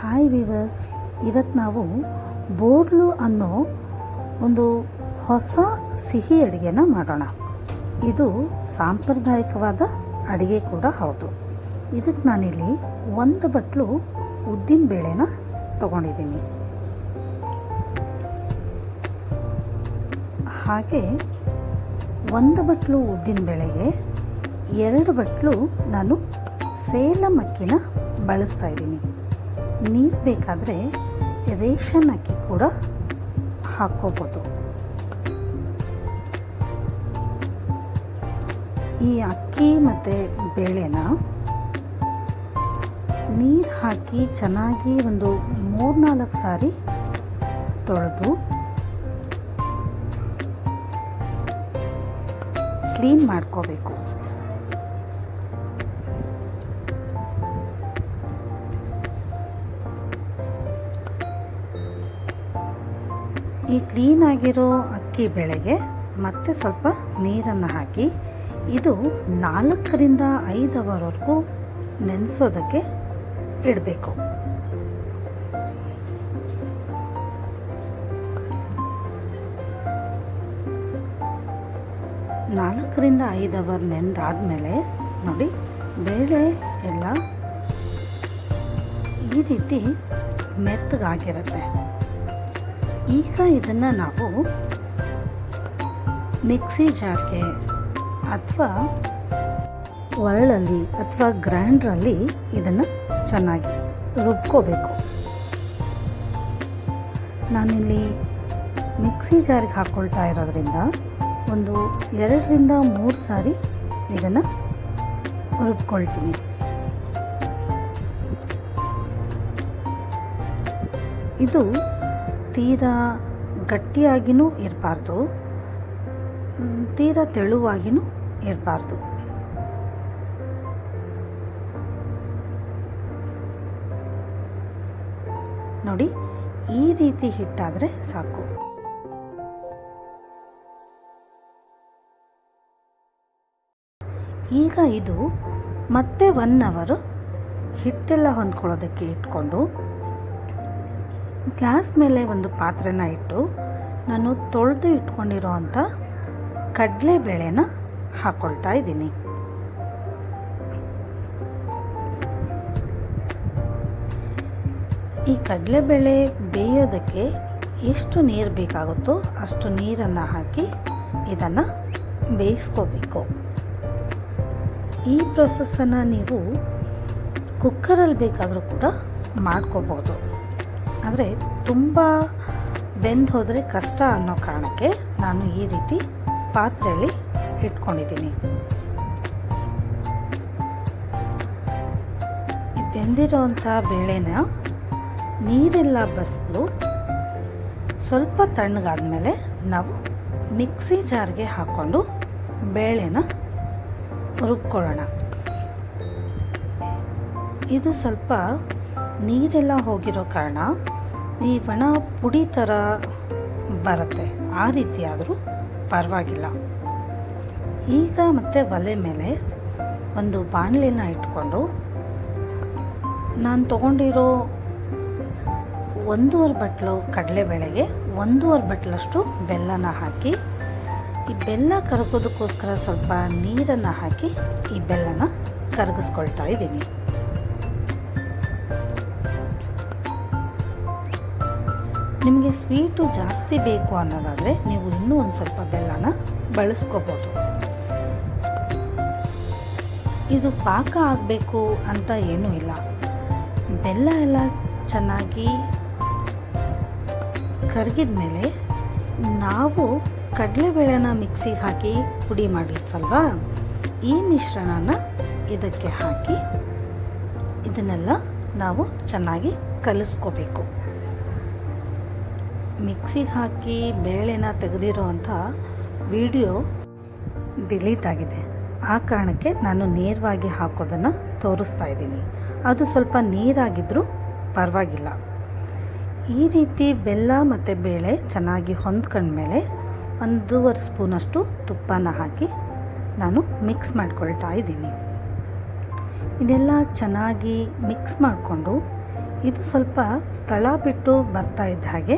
Hi viewers, ಇವತ್ತು ನಾವು ಬೋರ್ಲು ಅನ್ನೋ ಒಂದು ಹೊಸ ಸಿಹಿ ಅಡುಗೆನ ಮಾಡೋಣ. ಇದು ಸಾಂಪ್ರದಾಯಿಕವಾದ ಅಡುಗೆ ಕೂಡ ಹೌದು. ಇದಕ್ಕೆ ನಾನಿಲ್ಲಿ 1 ಬಟ್ಲು ಉದ್ದಿನ ಬೇಳೆನ ತಗೊಂಡಿದ್ದೀನಿ. ಹಾಗೆ 1 ಬಟ್ಲು ಉದ್ದಿನ ಬೇಳೆಗೆ 2 ಬಟ್ಲು ನಾನು ಸೇಲಂ ಅಕ್ಕಿನ ಬಳಸ್ತಾ ಇದ್ದೀನಿ. ನೀವು ಬೇಕಾದರೆ ರೇಷನ್ ಅಕ್ಕಿ ಕೂಡ ಹಾಕ್ಕೋಬೋದು. ಈ ಅಕ್ಕಿ ಮತ್ತು ಬೇಳೆನ ನೀರು ಹಾಕಿ ಚೆನ್ನಾಗಿ ಒಂದು 3-4 ಸಾರಿ ತೊಳೆದು ಕ್ಲೀನ್ ಮಾಡ್ಕೋಬೇಕು. ಈ ಕ್ಲೀನ್ ಆಗಿರೋ ಅಕ್ಕಿ ಬೇಳೆಗೆ ಮತ್ತೆ ಸ್ವಲ್ಪ ನೀರನ್ನು ಹಾಕಿ ಇದು 4ರಿಂದ 5 ಅವರ್ವರೆಗೂ ನೆನೆಸೋದಕ್ಕೆ ಇಡಬೇಕು. ನಾಲ್ಕರಿಂದ 5 ಅವರ್ ನೆಂದಾದ್ಮೇಲೆ ನೋಡಿ, ಬೇಳೆ ಎಲ್ಲ ಈ ರೀತಿ ಮೆತ್ತಗಾಗಿರುತ್ತೆ. ಈಗ ಇದನ್ನು ನಾವು ಮಿಕ್ಸಿ ಜಾರ್ಗೆ ಅಥವಾ ಒರಳಲ್ಲಿ ಅಥವಾ ಗ್ರೈಂಡ್ರಲ್ಲಿ ಇದನ್ನು ಚೆನ್ನಾಗಿ ರುಬ್ಕೋಬೇಕು. ನಾನಿಲ್ಲಿ ಮಿಕ್ಸಿ ಜಾರ್ಗೆ ಹಾಕ್ಕೊಳ್ತಾ ಇರೋದ್ರಿಂದ ಒಂದು 2ರಿಂದ 3 ಸಾರಿ ಇದನ್ನು ರುಬ್ಕೊಳ್ತೀನಿ. ಇದು ತೀರಾ ಗಟ್ಟಿಯಾಗಿಯೂ ಇರಬಾರ್ದು, ತೀರಾ ತೆಳುವಾಗಿಯೂ ಇರಬಾರ್ದು. ನೋಡಿ, ಈ ರೀತಿ ಹಿಟ್ಟಾದರೆ ಸಾಕು. ಈಗ ಇದು ಮತ್ತೆ 1 ಅವರ್ ಹಿಟ್ಟೆಲ್ಲ ಹೊಂದ್ಕೊಳ್ಳೋದಕ್ಕೆ ಇಟ್ಕೊಂಡು ಗ್ಯಾಸ್ ಮೇಲೆ ಒಂದು ಪಾತ್ರೆನ ಇಟ್ಟು ನಾನು ತೊಳೆದು ಇಟ್ಕೊಂಡಿರೋ ಅಂಥ ಕಡಲೆಬೇಳೆನ ಹಾಕ್ಕೊಳ್ತಾ ಇದ್ದೀನಿ. ಈ ಕಡಲೆಬೇಳೆ ಬೇಯೋದಕ್ಕೆ ಎಷ್ಟು ನೀರು ಬೇಕಾಗುತ್ತೋ ಅಷ್ಟು ನೀರನ್ನು ಹಾಕಿ ಇದನ್ನು ಬೇಯಿಸ್ಕೋಬೇಕು. ಈ ಪ್ರೊಸೆಸ್ಸನ್ನು ನೀವು ಕುಕ್ಕರಲ್ಲಿ ಬೇಕಾದರೂ ಕೂಡ ಮಾಡ್ಕೋಬೋದು. ಆದರೆ ತುಂಬ ಬೆಂದು ಹೋದರೆ ಕಷ್ಟ ಅನ್ನೋ ಕಾರಣಕ್ಕೆ ನಾನು ಈ ರೀತಿ ಪಾತ್ರೆಯಲ್ಲಿ ಇಟ್ಕೊಂಡಿದ್ದೀನಿ. ಬೆಂದಿರೋವಂಥ ಬೇಳೆನ ನೀರೆಲ್ಲ ಬಸಿದು ಸ್ವಲ್ಪ ತಣ್ಣಗಾದ್ಮೇಲೆ ನಾವು ಮಿಕ್ಸಿ ಜಾರ್ಗೆ ಹಾಕ್ಕೊಂಡು ಬೇಳೆನ ರುಬ್ಕೊಳ್ಳೋಣ. ಇದು ಸ್ವಲ್ಪ ನೀರೆಲ್ಲ ಹೋಗಿರೋ ಕಾರಣ ಈ ಒಣ ಪುಡಿ ಥರ ಬರುತ್ತೆ. ಆ ರೀತಿ ಆದರೂ ಪರವಾಗಿಲ್ಲ. ಈಗ ಮತ್ತೆ ಒಲೆ ಮೇಲೆ ಒಂದು ಬಾಣಲೆನ ಇಟ್ಕೊಂಡು ನಾನು ತೊಗೊಂಡಿರೋ 1.5 ಬಟ್ಲು ಕಡಲೆಬೇಳೆಗೆ 1.5 ಬಟ್ಲಷ್ಟು ಬೆಲ್ಲನ ಹಾಕಿ, ಈ ಬೆಲ್ಲ ಕರಗೋದಕ್ಕೋಸ್ಕರ ಸ್ವಲ್ಪ ನೀರನ್ನು ಹಾಕಿ ಈ ಬೆಲ್ಲನ ಕರಗಿಸ್ಕೊಳ್ತಾ ಇದ್ದೀನಿ. ನಿಮಗೆ ಸ್ವೀಟು ಜಾಸ್ತಿ ಬೇಕು ಅನ್ನೋದಾದರೆ ನೀವು ಇನ್ನೂ ಒಂದು ಸ್ವಲ್ಪ ಬೆಲ್ಲನ ಬಳಸ್ಕೋಬೋದು. ಇದು ಪಾಕ ಆಗಬೇಕು ಅಂತ ಏನೂ ಇಲ್ಲ. ಬೆಲ್ಲ ಎಲ್ಲ ಚೆನ್ನಾಗಿ ಕರಗಿದ ಮೇಲೆ ನಾವು ಕಡಲೆಬೇಳೆನ ಮಿಕ್ಸಿಗೆ ಹಾಕಿ ಪುಡಿ ಮಾಡಿರ್ತೀವಲ್ವ, ಈ ಮಿಶ್ರಣನ ಇದಕ್ಕೆ ಹಾಕಿ ಇದನ್ನೆಲ್ಲ ನಾವು ಚೆನ್ನಾಗಿ ಕಲಿಸ್ಕೋಬೇಕು. ಮಿಕ್ಸಿಗೆ ಹಾಕಿ ಬೇಳೆನ ತೆಗೆದಿರೋ ಅಂಥ ವಿಡಿಯೋ ಡಿಲೀಟ್ ಆಗಿದೆ. ಆ ಕಾರಣಕ್ಕೆ ನಾನು ನೇರವಾಗಿ ಹಾಕೋದನ್ನು ತೋರಿಸ್ತಾ ಇದ್ದೀನಿ. ಅದು ಸ್ವಲ್ಪ ನೀರಾಗಿದ್ದರೂ ಪರವಾಗಿಲ್ಲ. ಈ ರೀತಿ ಬೆಲ್ಲ ಮತ್ತು ಬೇಳೆ ಚೆನ್ನಾಗಿ ಹೊಂದ್ಕೊಂಡ್ಮೇಲೆ 1.5 ಸ್ಪೂನಷ್ಟು ತುಪ್ಪನ ಹಾಕಿ ನಾನು ಮಿಕ್ಸ್ ಮಾಡ್ಕೊಳ್ತಾ ಇದ್ದೀನಿ. ಇದೆಲ್ಲ ಚೆನ್ನಾಗಿ ಮಿಕ್ಸ್ ಮಾಡಿಕೊಂಡು ಇದು ಸ್ವಲ್ಪ ತಳ ಬಿಟ್ಟು ಬರ್ತಾ ಇದ್ದ ಹಾಗೆ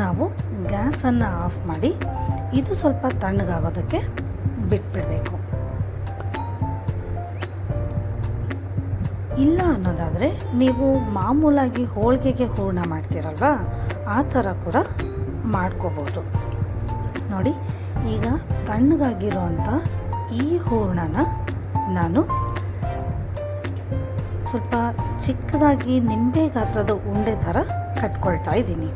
ನಾವು ಗ್ಯಾಸನ್ನು ಆಫ್ ಮಾಡಿ ಇದು ಸ್ವಲ್ಪ ತಣ್ಣಗಾಗೋದಕ್ಕೆ ಬಿಟ್ಬಿಡಬೇಕು. ಇಲ್ಲ ಅನ್ನೋದಾದರೆ ನೀವು ಮಾಮೂಲಾಗಿ ಹೋಳಿಗೆಗೆ ಹೂರಣ ಮಾಡ್ತೀರಲ್ವ, ಆ ಥರ ಕೂಡ ಮಾಡ್ಕೋಬೋದು. ನೋಡಿ, ಈಗ ತಣ್ಣಗಾಗಿರೋಂಥ ಈ ಹೂರಣನ ನಾನು ಸ್ವಲ್ಪ ಚಿಕ್ಕದಾಗಿ ನಿಂಬೆ ಗಾತ್ರದ ಉಂಡೆ ಥರ ಕಟ್ಕೊಳ್ತಾ ಇದ್ದೀನಿ.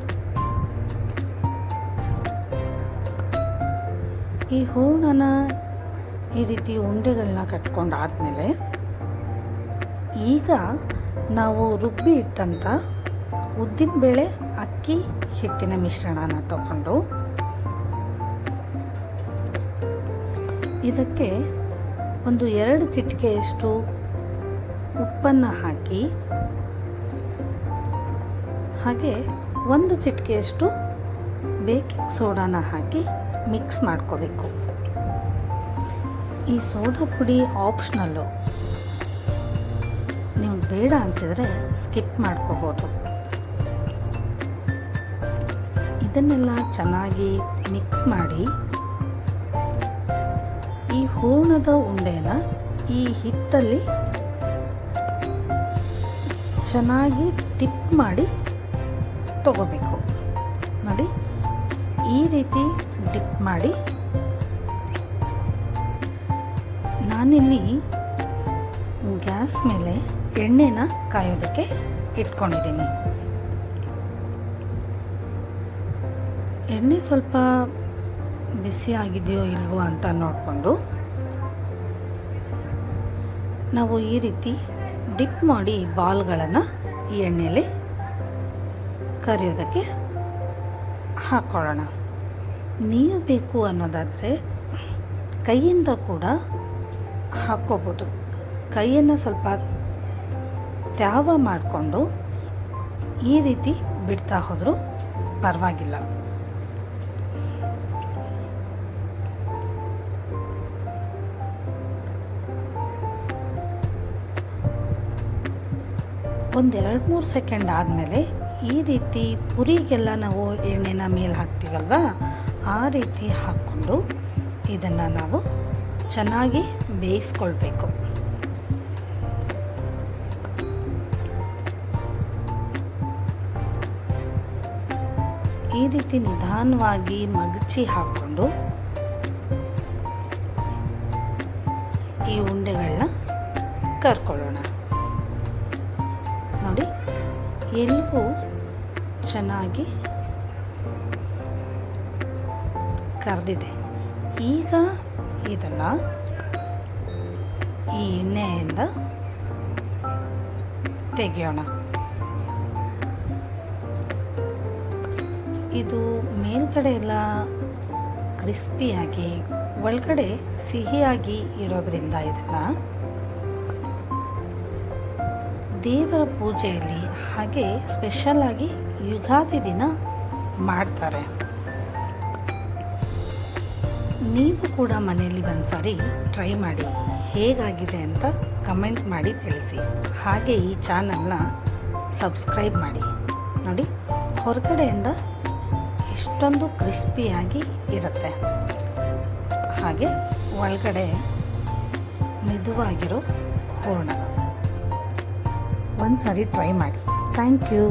ಈ ಹೂರಣನ ಈ ರೀತಿ ಉಂಡೆಗಳನ್ನ ಕಟ್ಕೊಂಡಾದಮೇಲೆ ಈಗ ನಾವು ರುಬ್ಬಿ ಇಟ್ಟಂಥ ಉದ್ದಿನಬೇಳೆ ಅಕ್ಕಿ ಹಿಟ್ಟಿನ ಮಿಶ್ರಣನ ತಗೊಂಡು ಇದಕ್ಕೆ ಒಂದು 2 ಚಿಟಿಕೆಯಷ್ಟು ಉಪ್ಪನ್ನು ಹಾಕಿ ಹಾಗೆ 1 ಚಿಟಿಕೆಯಷ್ಟು ಬೇಕಿಂಗ್ ಸೋಡಾನ ಹಾಕಿ ಮಿಕ್ಸ್ ಮಾಡ್ಕೋಬೇಕು. ಈ ಸೋಡಾ ಪುಡಿ ಆಪ್ಷನಲ್ಲು, ನೀವು ಬೇಡ ಅನಿಸಿದರೆ ಸ್ಕಿಪ್ ಮಾಡ್ಕೋಬೋದು. ಇದನ್ನೆಲ್ಲ ಚೆನ್ನಾಗಿ ಮಿಕ್ಸ್ ಮಾಡಿ ಈ ಹೂರಣದ ಉಂಡೆನ ಈ ಹಿಟ್ಟಲ್ಲಿ ಚೆನ್ನಾಗಿ ಟಿಪ್ ಮಾಡಿ ತಗೋಬೇಕು. ನೋಡಿ, ಈ ರೀತಿ ಡಿಪ್ ಮಾಡಿ ನಾನಿಲ್ಲಿ ಗ್ಯಾಸ್ ಮೇಲೆ ಎಣ್ಣೆನ ಕಾಯೋದಕ್ಕೆ ಇಟ್ಕೊಂಡಿದ್ದೀನಿ. ಎಣ್ಣೆ ಸ್ವಲ್ಪ ಬಿಸಿ ಆಗಿದೆಯೋ ಇಲ್ವೋ ಅಂತ ನೋಡಿಕೊಂಡು ನಾವು ಈ ರೀತಿ ಡಿಪ್ ಮಾಡಿ ಬಾಲ್ಗಳನ್ನು ಈ ಎಣ್ಣೆಯಲ್ಲಿ ಕರಿಯೋದಕ್ಕೆ ಹಾಕ್ಕೊಳ್ಳೋಣ. ನೀವು ಬೇಕು ಅನ್ನೋದಾದರೆ ಕೈಯಿಂದ ಕೂಡ ಹಾಕ್ಕೋಬೋದು. ಕೈಯನ್ನು ಸ್ವಲ್ಪ ತ್ಯಾವ ಮಾಡಿಕೊಂಡು ಈ ರೀತಿ ಬಿಡ್ತಾ ಹೋದರೂ ಪರವಾಗಿಲ್ಲ. ಒಂದು 2-3 ಸೆಕೆಂಡ್ ಆದಮೇಲೆ ಈ ರೀತಿ ಪುರಿಗೆಲ್ಲ ನಾವು ಎಣ್ಣೆನ ಮೇಲೆ ಹಾಕ್ತೀವಲ್ವ, ಆ ರೀತಿ ಹಾಕ್ಕೊಂಡು ಇದನ್ನು ನಾವು ಚೆನ್ನಾಗಿ ಬೇಯಿಸ್ಕೊಳ್ಬೇಕು. ಈ ರೀತಿ ನಿಧಾನವಾಗಿ ಮಗಚಿ ಹಾಕ್ಕೊಂಡು ಈ ಉಂಡೆಗಳನ್ನ ಕರ್ಕೊಳ್ಳೋಣ. ನೋಡಿ, ಎಲ್ಲವೂ ಚೆನ್ನಾಗಿ ಕರೆದಿದೆ. ಈಗ ಇದನ್ನು ಈ ಎಣ್ಣೆಯಿಂದ ತೆಗೆಯೋಣ. ಇದು ಮೇಲ್ಗಡೆ ಎಲ್ಲ ಕ್ರಿಸ್ಪಿಯಾಗಿ ಒಳಗಡೆ ಸಿಹಿಯಾಗಿ ಇರೋದ್ರಿಂದ ಇದನ್ನು ದೇವರ ಪೂಜೆಯಲ್ಲಿ ಹಾಗೆ ಸ್ಪೆಷಲಾಗಿ ಯುಗಾದಿ ದಿನ ಮಾಡ್ತಾರೆ. ನೀವು ಕೂಡ ಮನೆಯಲ್ಲಿ ಒಂದ್ಸಾರಿ ಟ್ರೈ ಮಾಡಿ ಹೇಗಾಗಿದೆ ಅಂತ ಕಮೆಂಟ್ ಮಾಡಿ ತಿಳಿಸಿ. ಹಾಗೆ ಈ ಚಾನಲ್ನ ಸಬ್ಸ್ಕ್ರೈಬ್ ಮಾಡಿ. ನೋಡಿ, ಹೊರಗಡೆಯಿಂದ ಎಷ್ಟೊಂದು ಕ್ರಿಸ್ಪಿಯಾಗಿ ಇರುತ್ತೆ, ಹಾಗೆ ಒಳಗಡೆ ಮೆದುವಾಗಿರೋ ಹೂರಣ. ಒಂದು ಸಾರಿ ಟ್ರೈ ಮಾಡಿ. Thank you.